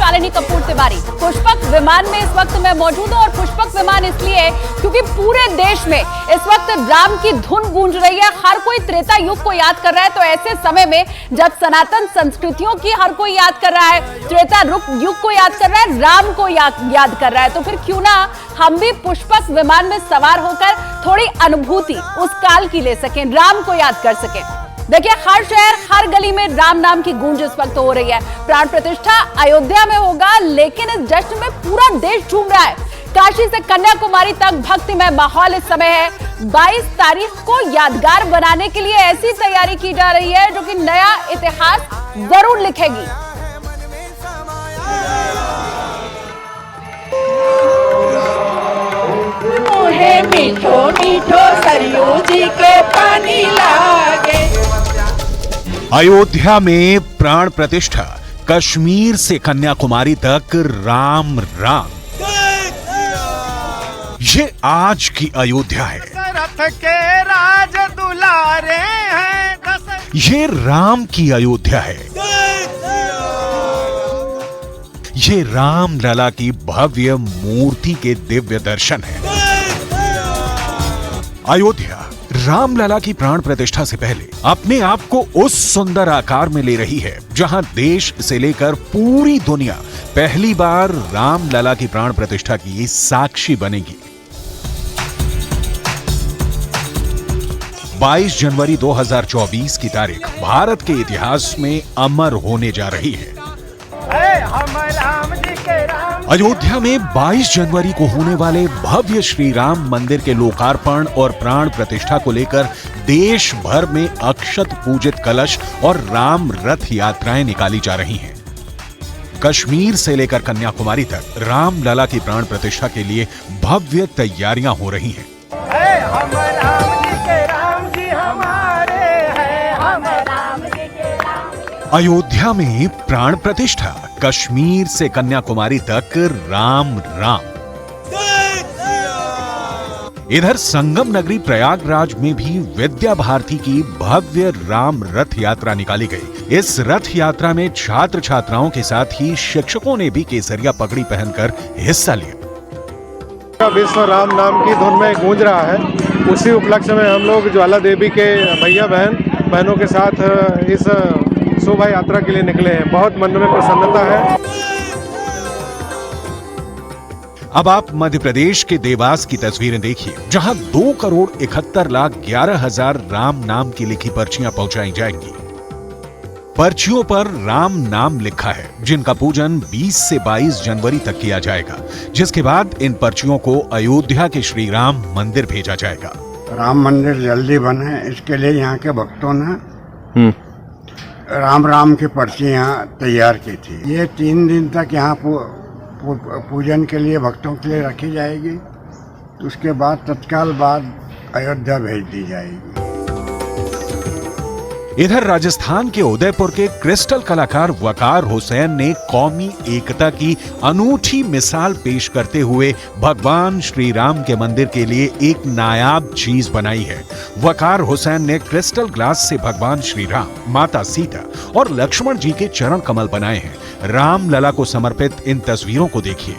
शालिनी कपूर तिवारी। पुष्पक विमान में इस वक्त मैं मौजूद हूं और पुष्पक विमान इसलिए क्योंकि पूरे देश में इस वक्त राम की धुन गूंज रही है। हर कोई त्रेता युग को याद कर रहा है, तो ऐसे समय में जब सनातन संस्कृतियों की हर कोई याद कर रहा है, त्रेता युग को याद कर रहा है, राम को याद कर रहा है, तो फिर क्यों ना हम भी पुष्पक विमान में सवार होकर थोड़ी अनुभूति उस काल की ले सकें, राम को याद कर सकें। देखिए, हर शहर हर गली में राम नाम की गूंज इस वक्त हो रही है। प्राण प्रतिष्ठा अयोध्या में होगा, लेकिन इस जश्न में पूरा देश झूम रहा है। काशी से कन्याकुमारी तक भक्तिमय माहौल इस समय है। 22 तारीख को यादगार बनाने के लिए ऐसी तैयारी की जा रही है जो कि नया इतिहास जरूर लिखेगी। मीठो मीठो सरयू जी के पानी लागे। अयोध्या में प्राण प्रतिष्ठा, कश्मीर से कन्याकुमारी तक राम राम। ये आज की अयोध्या है। दशरथ के राज दुलारे हैं। ये राम की अयोध्या है। ये राम लला की भव्य मूर्ति के दिव्य दर्शन है। अयोध्या रामलला की प्राण प्रतिष्ठा से पहले अपने आप को उस सुंदर आकार में ले रही है जहां देश से लेकर पूरी दुनिया पहली बार रामलला की प्राण प्रतिष्ठा की साक्षी बनेगी। 22 जनवरी 2024 की तारीख भारत के इतिहास में अमर होने जा रही है। अयोध्या में 22 जनवरी को होने वाले भव्य श्री राम मंदिर के लोकार्पण और प्राण प्रतिष्ठा को लेकर देश भर में अक्षत पूजित कलश और राम रथ यात्राएं निकाली जा रही हैं। कश्मीर से लेकर कन्याकुमारी तक रामलला की प्राण प्रतिष्ठा के लिए भव्य तैयारियां हो रही हैं। अयोध्या में प्राण प्रतिष्ठा, कश्मीर से कन्याकुमारी तक राम राम। इधर संगम नगरी प्रयागराज में भी विद्या भारती की भव्य राम रथ यात्रा निकाली गई। इस रथ यात्रा में छात्र छात्राओं के साथ ही शिक्षकों ने भी केसरिया पगड़ी पहनकर हिस्सा लिया। विश्व राम नाम की धुन में गूंज रहा है। उसी उपलक्ष्य में हम लोग ज्वाला देवी के भैया बहनों के साथ इस शोभा यात्रा के लिए निकले हैं। बहुत मन में प्रसन्नता है। अब आप मध्य प्रदेश के देवास की तस्वीरें देखिए, जहां 2,71,11,000 राम नाम की लिखी पर्चियां पहुंचाई जाएंगी। पर्चियों पर राम नाम लिखा है, जिनका पूजन 20 से 22 जनवरी तक किया जाएगा, जिसके बाद इन पर्चियों को अयोध्या के श्री राम मंदिर भेजा जाएगा। राम मंदिर जल्दी बने, इसके लिए यहाँ के भक्तों ने राम राम की पर्चियाँ तैयार की थी। ये 3 दिन तक यहाँ पूजन के लिए भक्तों के लिए रखी जाएगी, तो उसके बाद तत्काल बाद अयोध्या भेज दी जाएगी। इधर राजस्थान के उदयपुर के क्रिस्टल कलाकार वकार हुसैन ने कौमी एकता की अनूठी मिसाल पेश करते हुए भगवान श्री राम के मंदिर के लिए एक नायाब चीज बनाई है। वकार हुसैन ने क्रिस्टल ग्लास से भगवान श्री राम, माता सीता और लक्ष्मण जी के चरण कमल बनाए हैं। रामलला को समर्पित इन तस्वीरों को देखिए।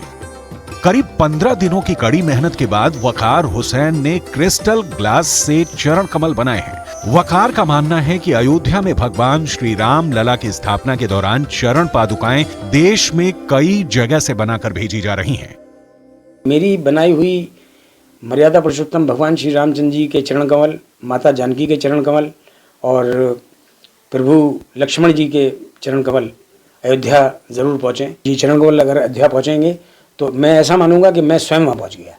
करीब 15 दिनों की कड़ी मेहनत के बाद वकार हुसैन ने क्रिस्टल ग्लास से चरण कमल बनाए हैं। वकार का मानना है कि अयोध्या में भगवान श्री राम लला की स्थापना के दौरान चरण पादुकाएं देश में कई जगह से बनाकर भेजी जा रही हैं। मेरी बनाई हुई मर्यादा पुरुषोत्तम भगवान श्री रामचंद्र जी के चरण कमल, माता जानकी के चरण कमल और प्रभु लक्ष्मण जी के चरण कमल अयोध्या जरूर पहुंचे। ये चरण कमल अगर अयोध्या पहुंचेंगे तो मैं ऐसा मानूंगा कि मैं स्वयं वहां पहुंच गया।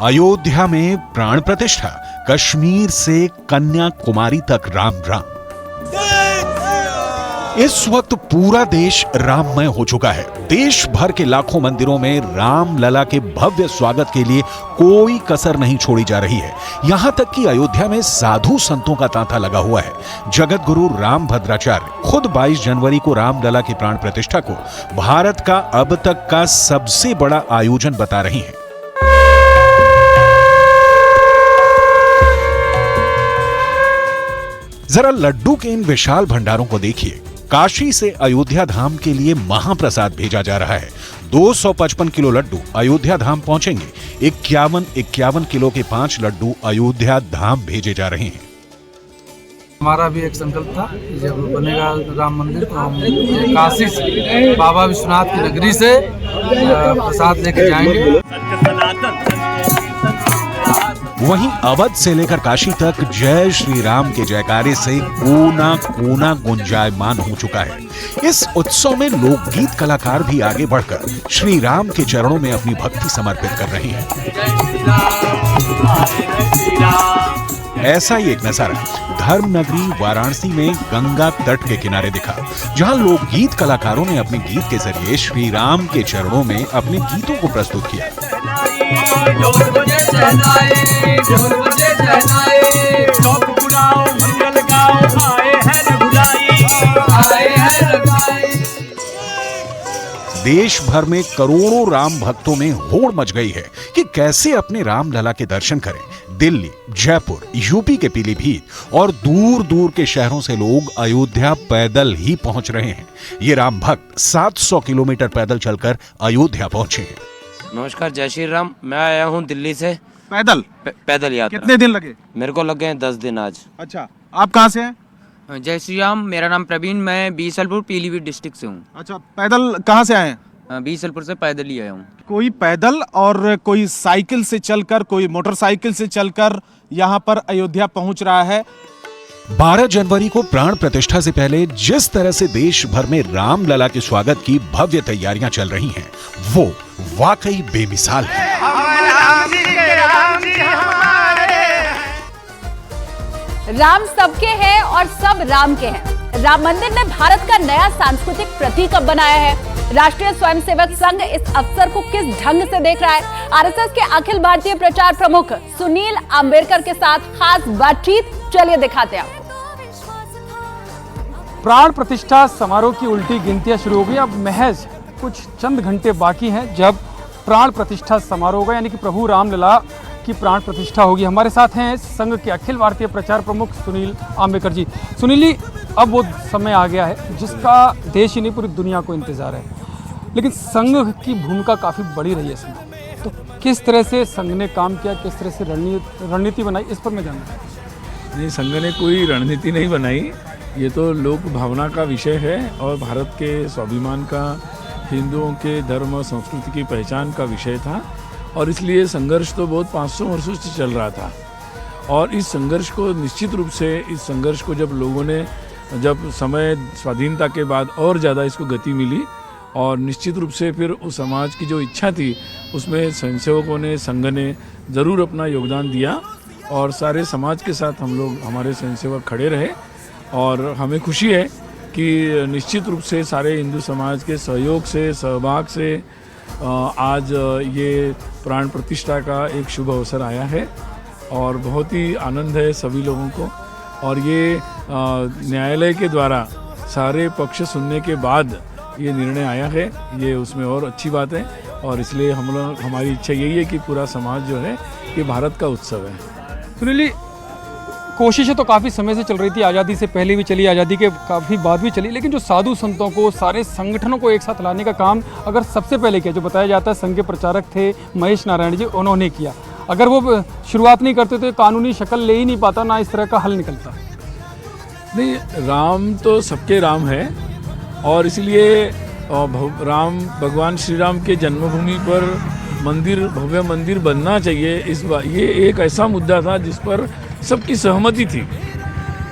अयोध्या में प्राण प्रतिष्ठा, कश्मीर से कन्याकुमारी तक राम राम। इस वक्त पूरा देश राममय हो चुका है। देश भर के लाखों मंदिरों में रामलला के भव्य स्वागत के लिए कोई कसर नहीं छोड़ी जा रही है। यहां तक कि अयोध्या में साधु संतों का तांता लगा हुआ है। जगत गुरु राम भद्राचार्य खुद 22 जनवरी को रामलला की प्राण प्रतिष्ठा को भारत का अब तक का सबसे बड़ा आयोजन बता रही हैं। जरा लड्डू के इन विशाल भंडारों को देखिए। काशी से अयोध्या धाम के लिए महाप्रसाद भेजा जा रहा है। 255 किलो लड्डू अयोध्या धाम पहुंचेंगे। 51 किलो के 5 लड्डू अयोध्या धाम भेजे जा रहे हैं। हमारा भी एक संकल्प था कि जब बनेगा राम मंदिर तो हम काशी से बाबा विश्वनाथ की नगरी से प्रसाद लेके जाएंगे। वहीं अवध से लेकर काशी तक जय श्री राम के जयकारे से कोना कोना गुंजायमान हो चुका है। इस उत्सव में लोकगीत कलाकार भी आगे बढ़कर श्री राम के चरणों में अपनी भक्ति समर्पित कर रहे हैं। ऐसा ही एक नजारा धर्म नगरी वाराणसी में गंगा तट के किनारे दिखा, जहां लोकगीत कलाकारों ने अपने गीत के जरिए श्री राम के चरणों में अपने गीतों को प्रस्तुत किया। देश भर में करोड़ों राम भक्तों में होड़ मच गई है कि कैसे अपने राम लला के दर्शन करें। दिल्ली, जयपुर, यूपी के पीलीभीत और दूर दूर के शहरों से लोग अयोध्या पैदल ही पहुंच रहे हैं। ये राम भक्त 700 किलोमीटर पैदल चलकर अयोध्या पहुंचे हैं। नमस्कार, जय श्री राम। मैं आया हूँ दिल्ली से पैदल पैदल यात्रा। कितने दिन लगे? मेरे को लग गए 10 दिन आज। अच्छा, आप कहाँ से हैं? जय श्री राम, मेरा नाम प्रवीण, मैं बीसलपुर पीलीभीत डिस्ट्रिक्ट से हूँ। अच्छा, पैदल कहाँ से आए हैं? बीसलपुर से पैदल ही आया हूँ। कोई पैदल और कोई साइकिल से चलकर, कोई मोटरसाइकिल से चलकर यहाँ पर अयोध्या पहुँच रहा है। 12 जनवरी को प्राण प्रतिष्ठा से पहले जिस तरह से देश भर में राम लला के स्वागत की भव्य तैयारियां चल रही हैं, वो वाकई बेमिसाल है। राम सबके हैं और सब राम के हैं। राम मंदिर ने भारत का नया सांस्कृतिक प्रतीक अब बनाया है। राष्ट्रीय स्वयंसेवक संघ इस अवसर को किस ढंग से देख रहा है? आरएसएस के अखिल भारतीय प्रचार प्रमुख सुनील आम्बेडकर के साथ खास बातचीत, चलिए दिखाते हैं आपको। प्राण प्रतिष्ठा समारोह की उल्टी गिनतियां शुरू हो गई। अब महज कुछ चंद घंटे बाकी हैं जब प्राण प्रतिष्ठा समारोह होगा, यानी कि प्रभु रामलला की प्राण प्रतिष्ठा होगी। हमारे साथ हैं संघ के अखिल भारतीय प्रचार प्रमुख सुनील आम्बेडकर जी। सुनील जी, अब वो समय आ गया है जिसका देश ही नहीं पूरी दुनिया को इंतजार है, लेकिन संघ की भूमिका काफ़ी बड़ी रही है इसमें। तो किस तरह से संघ ने काम किया, किस तरह से रणनीति बनाई, इस पर मैं जानना चाहता हूँ। नहीं, संघ ने कोई रणनीति नहीं बनाई, ये तो लोक भावना का विषय है और भारत के स्वाभिमान का, हिंदुओं के धर्म संस्कृति की पहचान का विषय था। और इसलिए संघर्ष तो बहुत 500 वर्षों से चल रहा था। और इस संघर्ष को निश्चित रूप से, इस संघर्ष को जब लोगों ने, जब समय स्वाधीनता के बाद और ज़्यादा इसको गति मिली, और निश्चित रूप से फिर उस समाज की जो इच्छा थी उसमें स्वयंसेवकों ने, संघ ने ज़रूर अपना योगदान दिया और सारे समाज के साथ हम लोग, हमारे स्वयंसेवक खड़े रहे। और हमें खुशी है कि निश्चित रूप से सारे हिंदू समाज के सहयोग से, सहभाग से आज ये प्राण प्रतिष्ठा का एक शुभ अवसर आया है और बहुत ही आनंद है सभी लोगों को। और ये न्यायालय के द्वारा सारे पक्ष सुनने के बाद ये निर्णय आया है, ये उसमें और अच्छी बात है। और इसलिए हमारी इच्छा यही है कि पूरा समाज जो है ये भारत का उत्सव है। सुनील, कोशिशें तो काफ़ी समय से चल रही थी, आज़ादी से पहले भी चली, आज़ादी के काफ़ी बाद भी चली, लेकिन जो साधु संतों को, सारे संगठनों को एक साथ लाने का काम अगर सबसे पहले किया, जो बताया जाता है संघ के प्रचारक थे महेश नारायण जी, उन्होंने किया। अगर वो शुरुआत नहीं करते तो कानूनी शक्ल ले ही नहीं पाता, ना इस तरह का हल निकलता। नहीं, राम तो सबके राम है और इसलिए राम, भगवान श्री राम के जन्मभूमि पर मंदिर, भव्य मंदिर बनना चाहिए। ये एक ऐसा मुद्दा था जिस पर सबकी सहमति थी।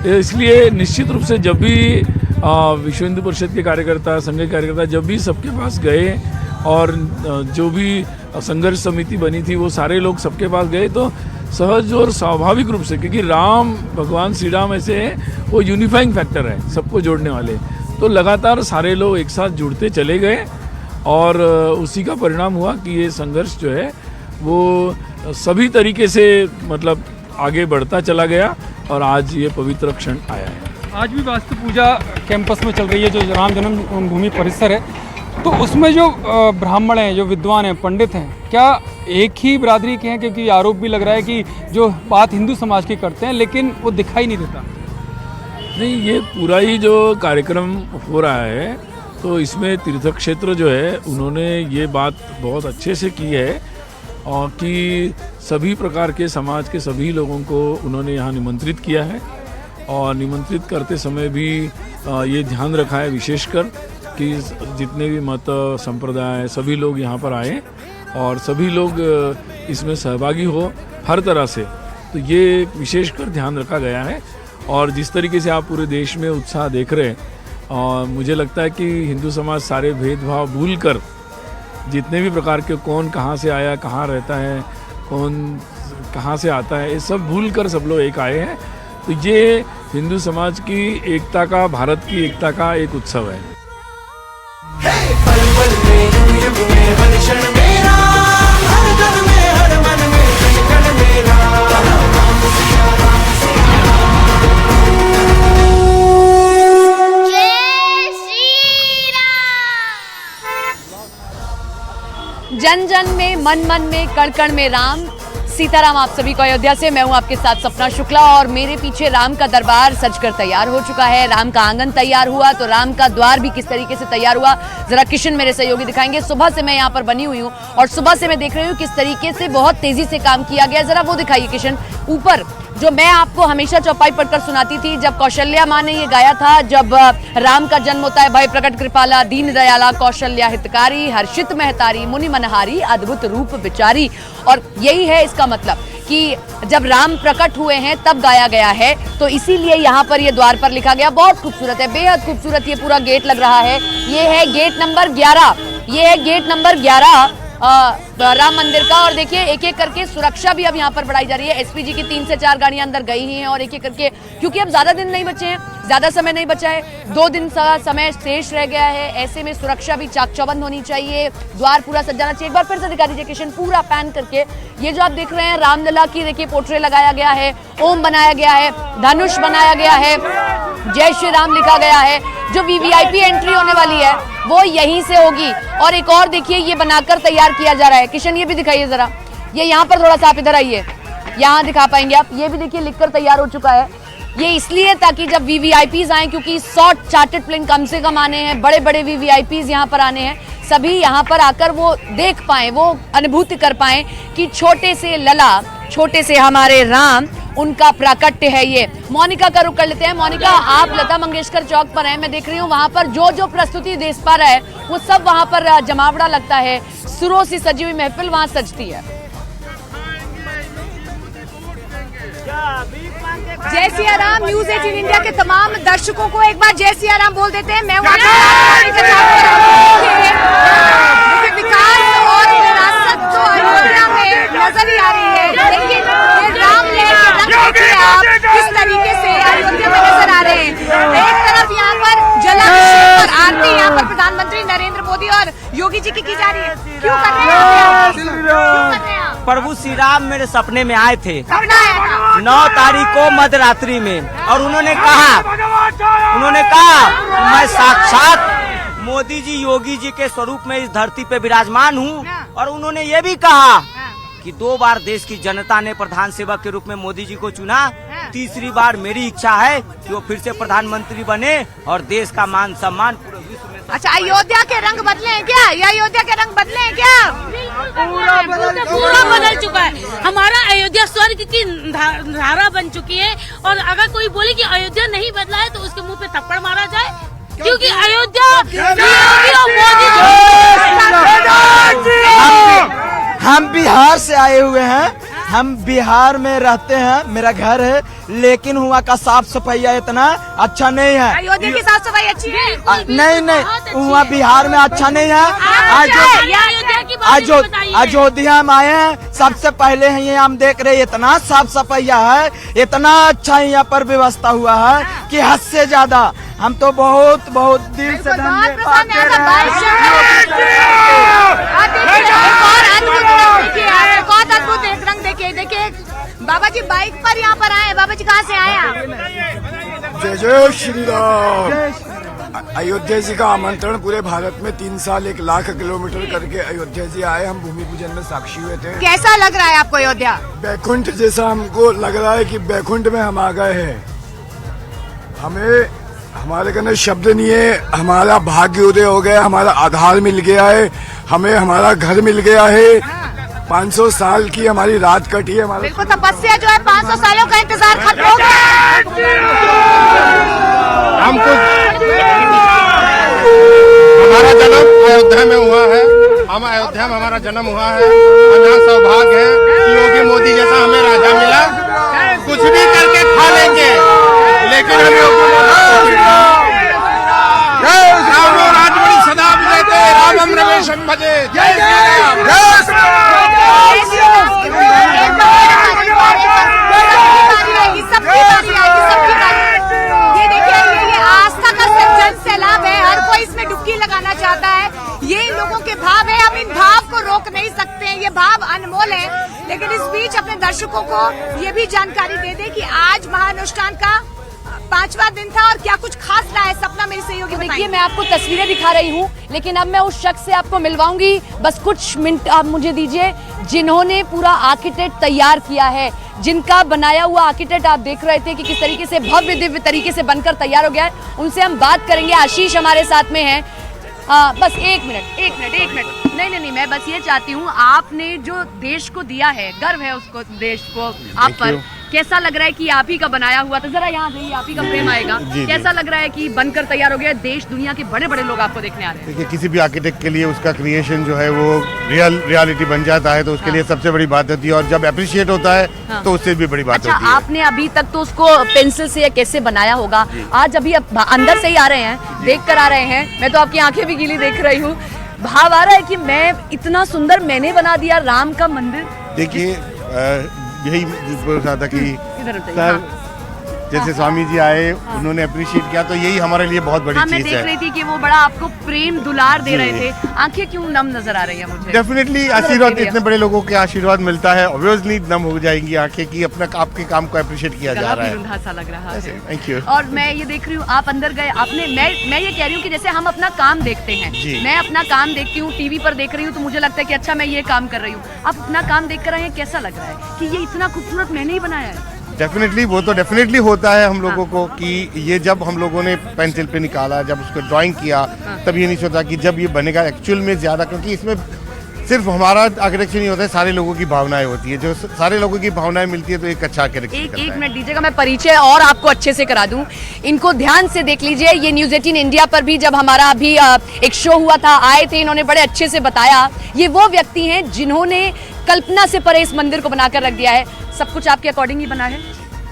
इसलिए निश्चित रूप से जब भी विश्व हिंदू परिषद के कार्यकर्ता, संघ के कार्यकर्ता जब भी सबके पास गए और जो भी संघर्ष समिति बनी थी वो सारे लोग सबके पास गए, तो सहज और स्वाभाविक रूप से, क्योंकि राम, भगवान श्री राम ऐसे हैं, वो यूनिफाइंग फैक्टर है, सबको जोड़ने वाले, तो लगातार सारे लोग एक साथ जुड़ते चले गए और उसी का परिणाम हुआ कि ये संघर्ष जो है वो सभी तरीके से मतलब आगे बढ़ता चला गया और आज ये पवित्र क्षण आया है। आज भी वास्तु पूजा कैंपस में चल रही है, जो राम जन्मभूमि परिसर है, तो उसमें जो ब्राह्मण हैं, जो विद्वान हैं, पंडित हैं, क्या एक ही बिरादरी के हैं? क्योंकि आरोप भी लग रहा है कि जो बात हिंदू समाज की करते हैं लेकिन वो दिखाई नहीं देता। नहीं, ये पूरा ही जो कार्यक्रम हो रहा है तो इसमें तीर्थ क्षेत्र जो है उन्होंने ये बात बहुत अच्छे से की है और कि सभी प्रकार के समाज के सभी लोगों को उन्होंने यहाँ निमंत्रित किया है और निमंत्रित करते समय भी ये ध्यान रखा है विशेषकर कि जितने भी मत संप्रदाय सभी लोग यहाँ पर आए और सभी लोग इसमें सहभागी हो हर तरह से, तो ये विशेषकर ध्यान रखा गया है। और जिस तरीके से आप पूरे देश में उत्साह देख रहे हैं और मुझे लगता है कि हिंदू समाज सारे भेदभाव भूल कर जितने भी प्रकार के कौन कहाँ से आया, कहाँ रहता है, कौन कहाँ से आता है, ये सब भूल कर सब लोग एक आए हैं। तो ये हिंदू समाज की एकता का, भारत की एकता का एक उत्सव है। जन जन में, मन मन में, कण कण में राम। सीताराम आप सभी को अयोध्या से। मैं हूं आपके साथ सपना शुक्ला और मेरे पीछे राम का दरबार सजकर तैयार हो चुका है। राम का आंगन तैयार हुआ तो राम का द्वार भी किस तरीके से तैयार हुआ जरा किशन मेरे सहयोगी दिखाएंगे। सुबह से मैं यहाँ पर बनी हुई हूँ और सुबह से मैं देख रही हूँ किस तरीके से बहुत तेजी से काम किया गया। जरा वो दिखाइए किशन। ऊपर जो मैं आपको हमेशा चौपाई पढ़कर सुनाती थी, जब कौशल्या माँ ने ये गाया था, जब राम का जन्म होता है, भय प्रकट कृपाला दीन दयाला कौशल्या हितकारी हर्षित महतारी मुनि मनहारी अद्भुत रूप विचारी। और यही है इसका मतलब कि जब राम प्रकट हुए हैं तब गाया गया है, तो इसीलिए यहाँ पर ये द्वार पर लिखा गया। बहुत खूबसूरत है, बेहद खूबसूरत ये पूरा गेट लग रहा है। ये है गेट नंबर 11, ये है गेट नंबर 11 राम मंदिर का। और देखिए एक एक करके सुरक्षा भी अब यहाँ पर बढ़ाई जा रही है। एसपीजी की 3 से 4 गाड़ियां अंदर गई ही हैं और एक एक करके, क्योंकि अब ज्यादा दिन नहीं बचे हैं, ज्यादा समय नहीं बचा है, 2 दिन का समय शेष रह गया है। ऐसे में सुरक्षा भी चाक चौबंद होनी चाहिए, द्वार पूरा सजाना चाहिए। एक बार फिर से दिखा दीजिए किशन, पूरा पैन करके। ये जो आप देख रहे हैं रामलला की देखिए पोर्ट्रे लगाया गया है, ओम बनाया गया है, धनुष बनाया गया है, जय श्री राम लिखा गया है। जो वीवीआईपी एंट्री होने वाली है वो यहीं से होगी। और एक और देखिए ये बनाकर तैयार किया जा रहा है। किशन ये भी दिखाइए जरा, ये यहाँ पर थोड़ा सा आप इधर आइए, यहाँ दिखा पाएंगे आप। ये भी देखिए लिखकर तैयार हो चुका है। ये इसलिए ताकि जब वीवीआईपीज आए, क्योंकि 100 चार्टर्ड प्लेन कम से कम आने हैं, बड़े बड़े वीवीआईपीज यहाँ पर आने हैं, सभी यहाँ पर आकर वो देख पाएं, वो अनुभूति कर पाएं कि छोटे से लला, छोटे से हमारे राम, उनका प्राकट्य है ये। मोनिका का रुख कर लेते हैं। मोनिका, आप लता मंगेशकर चौक पर हैं, मैं देख रही हूँ वहाँ पर जो जो प्रस्तुति देश पा रहा है वो सब वहाँ पर जमावड़ा लगता है, सुरों से सजी हुई महफिल वहाँ सजती है। जय सिया राम। न्यूज़ 18 इंडिया के तमाम दर्शकों को एक बार जय सिया राम बोल देते हैं। मैं विकास और विरासत तो अयोध्या में नजर ही आ रही है, लेकिन राम आप किस तरीके से अयोध्या में नजर आ रहे हैं। एक तरफ यहाँ पर जलाभिषेक और आरती यहाँ पर प्रधानमंत्री नरेंद्र मोदी और योगी जी की जा रही है। क्यों कर रहे हैं? प्रभु श्री राम मेरे सपने में आए थे 9 तारीख को मध्यरात्रि में, और उन्होंने कहा मैं साक्षात मोदी जी योगी जी के स्वरूप में इस धरती पे विराजमान हूँ। और उन्होंने ये भी कहा कि 2 बार देश की जनता ने प्रधान सेवक के रूप में मोदी जी को चुना, तीसरी बार मेरी इच्छा है कि वो फिर से प्रधानमंत्री बने और देश का मान सम्मान पूरे विश्व में। अच्छा, अयोध्या के रंग बदले हैं क्या? या अयोध्या के रंग बदले हैं क्या? पूरा बदल चुका है। हमारा अयोध्या स्वर्ग की धारा बन चुकी है, और अगर कोई बोले कि अयोध्या नहीं बदला है तो उसके मुंह पे थप्पड़ मारा जाए, क्योंकि अयोध्या हम बिहार से आए हुए हैं, हम बिहार में रहते हैं, मेरा घर है, लेकिन वहाँ का साफ सफाई इतना अच्छा नहीं है। अयोध्या की साफ सफाई अच्छी है? नहीं, वहाँ बिहार में अच्छा नहीं है। अयोध्या में आए हैं, सबसे पहले है हम देख रहे हैं, इतना साफ सफाई है, इतना अच्छा यहाँ पर व्यवस्था हुआ है कि हद से ज्यादा। हम तो बहुत दिल से धन्यवाद दे रहे हैं। बहुत अद्भुत एक रंग देखिए बाबा जी बाइक पर यहाँ पर आए। बाबा जी कहाँ से आए आप? जय जय श्री राम। अयोध्या जी का आमंत्रण पूरे भारत में 3 साल 1 लाख किलोमीटर करके अयोध्या जी आए। हम भूमि पूजन में साक्षी हुए थे। कैसा लग रहा है आपको अयोध्या? बैकुंठ जैसा हमको लग रहा है कि बैकुंठ में हम आ गए हैं। हमें हमारे कने शब्द नहीं है, हमारा भाग्य उदय हो गया, हमारा आधार मिल गया है, हमें हमारा घर मिल गया है। 500 साल की हमारी रात कटी है। हमारा बिल्कुल तपस्या जो है 500 सालों का इंतजार खत्म हो गया। हमको हमारा जन्म अयोध्या में हुआ है, हम अयोध्या में हमारा जन्म हुआ है। हमारा सौभाग्य है कि योगी मोदी जैसा हमें राजा मिला। कुछ भी करके खा लेंगे, लेकिन हम राम राजमणि सदा विजयते, रामम रमेशम भजे। जय श्री ये देखिए, ये आस्था का जन सैलाब है, हर कोई इसमें डुबकी लगाना चाहता है। ये इन लोगों के भाव है, हम इन भाव को रोक नहीं सकते हैं, ये भाव अनमोल है। लेकिन इस बीच अपने दर्शकों को ये भी जानकारी दे दे कि आज महाअनुष्ठान का 5वां दिन था और क्या कुछ खास रहा है। सपना मेरी सहयोगी देखिए, मैं आपको तस्वीरें दिखा रही हूँ, लेकिन अब मैं उस शख्स से आपको मिलवाऊंगी। बस कुछ मिनट आप मुझे दीजिए, जिन्होंने पूरा आर्किटेक्ट तैयार किया है, जिनका बनाया हुआ आर्किटेक्ट आप देख रहे थे कि किस तरीके से भव्य दिव्य तरीके से बनकर तैयार हो गया है, उनसे हम बात करेंगे। आशीष हमारे साथ में है। बस एक मिनट। नहीं, मैं बस ये चाहती हूँ, आपने जो देश को दिया है, गर्व है उसको, देश को आप पर, कैसा लग रहा है कि आप ही का बनाया हुआ था? जरा यहाँ जाइए, आप ही का फ्रेम आएगा। कैसा लग रहा है कि बनकर तैयार हो गया? देश दुनिया के बड़े बड़े लोग आपको देखने आ रहे हैं। देखिए, किसी भी आर्किटेक्ट के लिए उसका क्रिएशन जो है वो रियलिटी बन जाता है, तो उसके लिए सबसे बड़ी बात होती है, और जब अप्रिशिएट होता है तो उससे भी बड़ी बात होती है। आपने अभी तक तो उसको पेंसिल से या कैसे बनाया होगा, आज अभी अंदर से ही आ रहे हैं, देख कर आ रहे हैं। मैं तो आपकी आंखें भी गीली देख रही हूँ। भाव आ रहा है कि मैं इतना सुंदर मैंने बना दिया राम का मंदिर। देखिए, यही बोल रहा था कि सर जैसे स्वामी जी आए, उन्होंने अप्रिशिएट किया, तो यही हमारे लिए बहुत बड़ी चीज है। मैं देख रही थी कि वो बड़ा आपको प्रेम दुलार दे रहे थे। आंखें क्यों नम नजर आ रही है मुझे? डेफिनेटली आशीर्वाद, इतने बड़े लोगों के आशीर्वाद मिलता है, ऑब्वियसली नम हो जाएंगी आंखें कि अपना आपके काम को अप्रिशिएट किया जा रहा है। सा लग रहा है। Thank you. और मैं ये देख रही हूँ, आप अंदर गए, आपने मैं ये कह रही हूँ कि जैसे हम अपना काम देखते हैं, मैं अपना काम देखती हूँ, टीवी पर देख रही हूँ, तो मुझे लगता है कि अच्छा मैं ये काम कर रही हूँ। आप अपना काम देख कर आए हैं, कैसा लग रहा है कि ये इतना खूबसूरत मैंने ही बनाया है? डेफिनेटली, वो तो डेफिनेटली होता है हम लोगों को कि ये जब हम लोगों ने पेंसिल पे निकाला, जब उसको ड्राइंग किया, तब ये नहीं सोचा कि जब ये बनेगा एक्चुअल में ज्यादा, क्योंकि इसमें सिर्फ हमारा आर्किटेक्चर नहीं होता है, सारे लोगों की भावनाएं होती है। जो सारे लोगों की भावनाएं मिलती है तो एक अच्छा आर्किटेक्चर करता है। एक मिनट दीजिएगा, मैं परिचय और आपको अच्छे से करा दूं। इनको ध्यान से देख लीजिए, ये न्यूज़ 18 इंडिया पर भी जब हमारा अभी एक शो हुआ था, आए थे, इन्होंने बड़े अच्छे से बताया। ये वो व्यक्ति हैं जिन्होंने कल्पना से परे इस मंदिर को बनाकर रख दिया है। सब कुछ आपके अकॉर्डिंग ही बना है,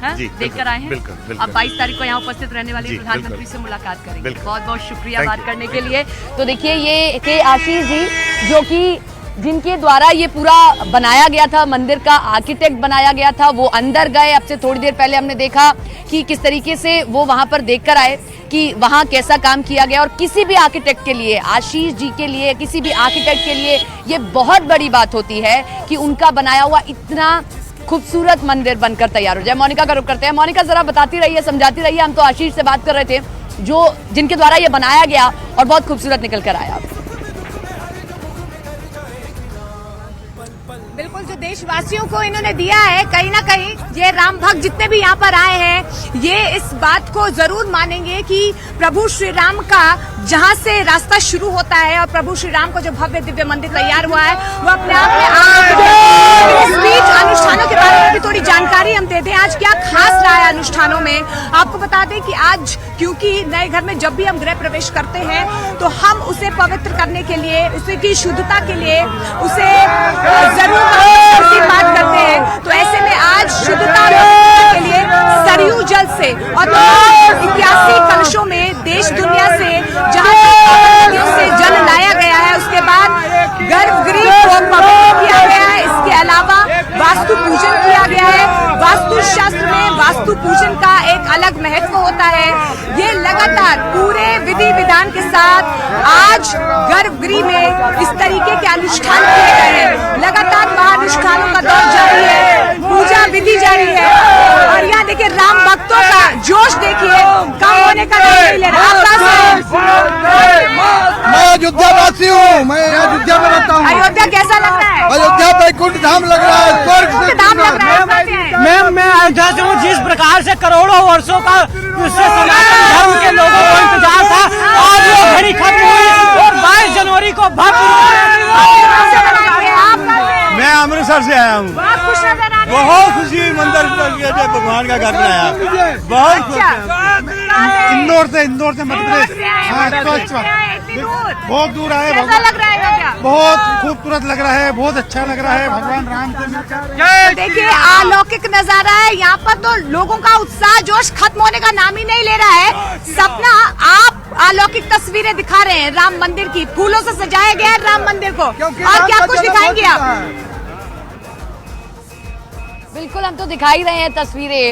देख कर आए हैं। बिल्कुल। अब 22 तारीख को यहाँ उपस्थित रहने वाले प्रधानमंत्री से मुलाकात करेंगे। बहुत बहुत शुक्रिया बात करने के लिए। तो देखिए, ये थे आशीष जी, जो कि जिनके द्वारा ये पूरा बनाया गया था, मंदिर का आर्किटेक्ट बनाया गया था। वो अंदर गए, अब से थोड़ी देर पहले हमने देखा कि किस तरीके से वो वहाँ पर देख कर आए कि वहाँ कैसा काम किया गया। और किसी भी आर्किटेक्ट के लिए, आशीष जी के लिए, किसी भी आर्किटेक्ट के लिए ये बहुत बड़ी बात होती है कि उनका बनाया हुआ इतना खूबसूरत मंदिर बनकर तैयार हो जाए। मोनिका का रुख करते हैं। मोनिका, जरा बताती रहिए, समझाती रहिए। हम तो आशीष से बात कर रहे थे, जिनके द्वारा ये बनाया गया और बहुत खूबसूरत निकल कर आया। बिल्कुल, जो देशवासियों को इन्होंने दिया है, कहीं ना कहीं ये राम भक्त जितने भी यहाँ पर आए हैं, ये इस बात को जरूर मानेंगे कि प्रभु श्री राम का जहाँ से रास्ता शुरू होता है और प्रभु श्री राम को जो भव्य दिव्य मंदिर तैयार हुआ है, वो अपने आप में इस बीच अनुष्ठानों के बारे में भी थोड़ी जानकारी हम दे दें। आज क्या खास रहा है अनुष्ठानों में? आपको बता दें कि आज, क्योंकि नए घर में जब भी हम गृह प्रवेश करते हैं तो हम उसे पवित्र करने के लिए, उसे की शुद्धता के लिए, उसे जरूर बात करते हैं। तो ऐसे में आज शुद्धता के लिए सरयू जल से और 81 कलशों में देश दुनिया से जहां से जल लाया गया है, उसके बाद गर्भगृह को पवित्र किया गया है। इसके अलावा वास्तु पूजन किया गया है। वास्तु शास्त्र में वास्तु पूजन का एक अलग महत्व होता है। ये लगातार पूरे विधि विधान के साथ आज गर्भगृह में इस तरीके के अनुष्ठान किए गए हैं। लगातार महाअनुष्ठानों का दौर जारी है, पूजा विधि जारी है। और यहाँ देखिए, राम भक्तों का जोश देखिए, कम होने का नाम नहीं ले रहा। मैं अयोध्या वासी हूँ, मैं अयोध्या में रहता हूँ। अयोध्या कैसा लग रहा है? अयोध्या वैकुंठ धाम लग रहा है, स्वर्ग से धाम लग रहा है। मैं अयोध्या से हूँ। जिस प्रकार से करोड़ों वर्षों का इससे सनातन धर्म के लोगों को इंतजार था, आज वो घड़ी खत्म हुई और 22 जनवरी को मैं अमृतसर से आया हूँ। बहुत खुशी, मंदिर भगवान का घर बनाया, बहुत खुश। इंदौर से मध्य प्रदेश, बहुत दूर आए। बहुत खूबसूरत लग रहा है, बहुत अच्छा लग रहा है, भगवान राम से मिलकर। देखिए अलौकिक नजारा है यहाँ पर, तो लोगों का उत्साह जोश खत्म होने का नाम ही नहीं ले रहा है। सपना, आप अलौकिक तस्वीरें दिखा रहे हैं राम मंदिर की, फूलों से सजाया गया है राम मंदिर को, और क्या कुछ दिखाएंगे आप? बिल्कुल, हम तो दिखा ही रहे हैं तस्वीरें।